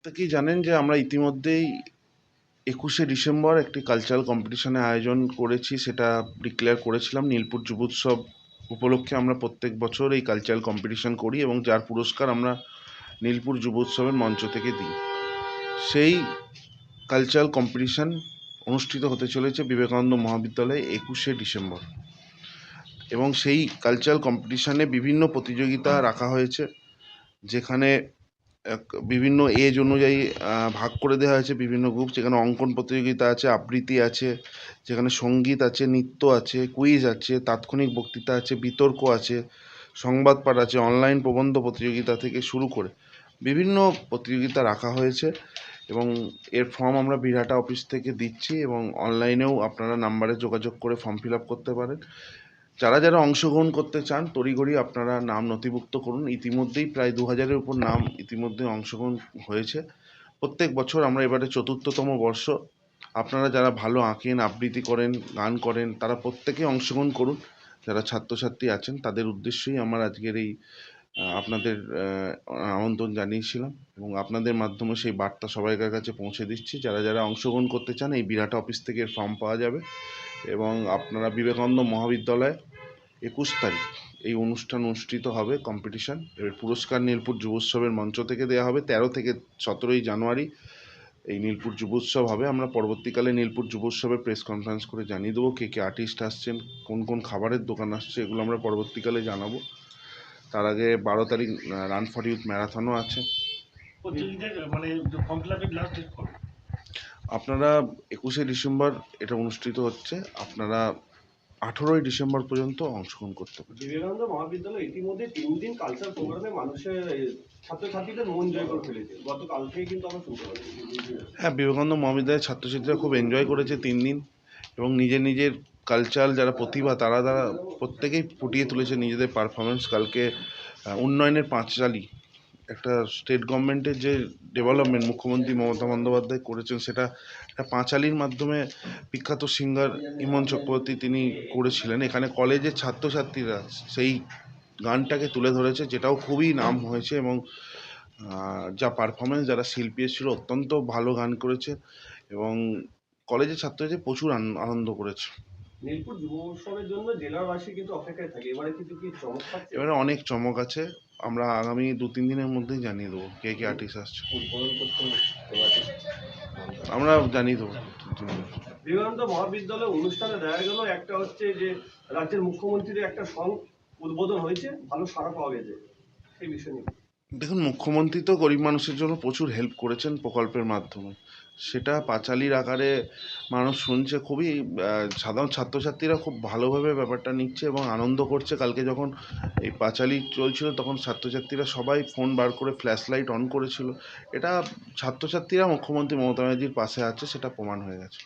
প্রত্যেকেই জানেন যে আমরা ইতিমধ্যেই 21শে ডিসেম্বর একটি কালচারাল কম্পিটিশনের আয়োজন করেছি। সেটা ডিক্লেয়ার করেছিলাম। নীলপুর যুবোৎসব উপলক্ষে আমরা প্রত্যেক বছর এই কালচারাল কম্পিটিশন করি এবং যার পুরস্কার আমরা নীলপুর যুবোৎসবের মঞ্চ থেকে দিই। সেই কালচারাল কম্পিটিশন অনুষ্ঠিত হতে চলেছে বিবেকানন্দ মহাবিদ্যালয়ে 21শে ডিসেম্বর, এবং সেই কালচারাল কম্পিটিশানে বিভিন্ন প্রতিযোগিতা রাখা হয়েছে, যেখানে বিভিন্ন এজ অনুযায়ী ভাগ করে দেওয়া হয়েছে বিভিন্ন গ্রুপ। যেখানে অঙ্কন প্রতিযোগিতা আছে, আবৃত্তি আছে, যেখানে সঙ্গীত আছে, নৃত্য আছে, কুইজ আছে, তাৎক্ষণিক বক্তৃতা আছে, বিতর্ক আছে, সংবাদ পাঠ আছে, অনলাইন প্রবন্ধ প্রতিযোগিতা থেকে শুরু করে বিভিন্ন প্রতিযোগিতা রাখা হয়েছে। এবং এর ফর্ম আমরা বিরাটা অফিস থেকে দিচ্ছি, এবং অনলাইনেও আপনারা নাম্বারে যোগাযোগ করে ফর্ম ফিল আপ করতে পারেন। যারা যারা অংশগ্রহণ করতে চান তড়িঘড়ি আপনারা নাম নথিভুক্ত করুন। ইতিমধ্যেই প্রায় 2000-এর উপর নাম ইতিমধ্যে অংশগ্রহণ হয়েছে। প্রত্যেক বছর আমরা এবারে 4র্থতম বর্ষ। আপনারা যারা ভালো আঁকেন, আবৃত্তি করেন, গান করেন, তারা প্রত্যেকে অংশগ্রহণ করুন। যারা ছাত্রছাত্রী আছেন তাদের উদ্দেশ্যেই আমার আজকের এই আপনাদের আমন্ত্রণ জানিয়েছিলাম, এবং আপনাদের মাধ্যমে সেই বার্তা সবাইকার কাছে পৌঁছে দিচ্ছি। যারা যারা অংশগ্রহণ করতে চান এই বিরাটা অফিস থেকে ফর্ম পাওয়া যাবে, এবং আপনারা বিবেকানন্দ মহাবিদ্যালয়ে 21 তারিখ এই অনুষ্ঠান অনুষ্ঠিত হবে কম্পিটিশন। এর পুরস্কার নীলপুর যুবোৎসবের মঞ্চ থেকে দেওয়া হবে। 13 থেকে 17 জানুয়ারি এই নীলপুর যুবোৎসব হবে। আমরা পরবর্তীকালে নীলপুর যুবোৎসবের প্রেস কনফারেন্স করে জানিয়ে দেবো কে কে আর্টিস্ট আসছেন, কোন কোন খাবারের দোকান আসছে, এগুলো আমরা পরবর্তীকালে জানাবো। তার আগে 12 তারিখ রান ফর ইউথ ম্যারাথনও আছে। আপনারা 21শে ডিসেম্বর এটা অনুষ্ঠিত হচ্ছে, আপনারা 18ই ডিসেম্বর পর্যন্ত অংশগ্রহণ করতে পারেন। বিবেকানন্দ মহাবিদ্যালয় ইতিমধ্যে 3 দিন কালচার প্রোগ্রামে মানুষের ছাত্রছাত্রীদের মন জয় করে ফেলেছে। গতকালকেই কিন্তু আমরা শুনতে পাচ্ছি। হ্যাঁ, বিবেকানন্দ মহাবিদ্যালয়ের ছাত্রছাত্রীরা খুব এনজয় করেছে 3 দিন, এবং নিজের নিজের কালচারাল যারা প্রতিভা তারা প্রত্যেকেই ফুটিয়ে তুলেছে নিজেদের পারফরমেন্স। কালকে উন্নয়নের পাঁচালী, একটা স্টেট গভর্নমেন্টের যে ডেভেলপমেন্ট মুখ্যমন্ত্রী মমতা বন্দ্যোপাধ্যায় করেছেন, সেটা একটা পাঁচালীর মাধ্যমে বিখ্যাত সিঙ্গার ইমন চক্রবর্তী তিনি করেছিলেন। এখানে কলেজের ছাত্রছাত্রীরা সেই গানটাকে তুলে ধরেছে, যেটাও খুবই নাম হয়েছে, এবং যা পারফরমেন্স যারা শিল্পী এসেছিল অত্যন্ত ভালো গান করেছে, এবং কলেজের ছাত্রছাত্রী প্রচুর আনন্দ করেছে। নীলপুর যুব উৎসবের জন্য জেলাবাসী কিন্তু অপেক্ষায় থাকে। এবারে কিন্তু কি চমক থাকছে? এবারে অনেক চমক আছে, আমরা আগামী 2-3 দিনের মধ্যেই জানিয়ে দেবো কে কে আর্টিস্ট আসছে। আমরা জানিয়ে দেবো। বিবেকানন্দ মহাবিদ্যালয় অনুষ্ঠানে দেখা গেল একটা হচ্ছে যে রাজ্যের মুখ্যমন্ত্রীর একটা সং উদ্বোধন হয়েছে, ভালো সাড়া পাওয়া গেছে, সেই বিষয় নিয়ে। দেখুন, মুখ্যমন্ত্রী তো গরিব মানুষের জন্য প্রচুর হেল্প করেছেন প্রকল্পের মাধ্যমে, সেটা পাঁচালীর আকারে মানুষ শুনছে। খুবই সাধারণ ছাত্রছাত্রীরা খুব ভালোভাবে ব্যাপারটা নিচ্ছে এবং আনন্দ করছে। কালকে যখন এই পাঁচালী চলছিল তখন ছাত্রছাত্রীরা সবাই ফোন বার করে ফ্ল্যাশ লাইট অন করেছিল। এটা ছাত্রছাত্রীরা মুখ্যমন্ত্রী মমতা ব্যানার্জির পাশে আছে, সেটা প্রমাণ হয়ে গেছে।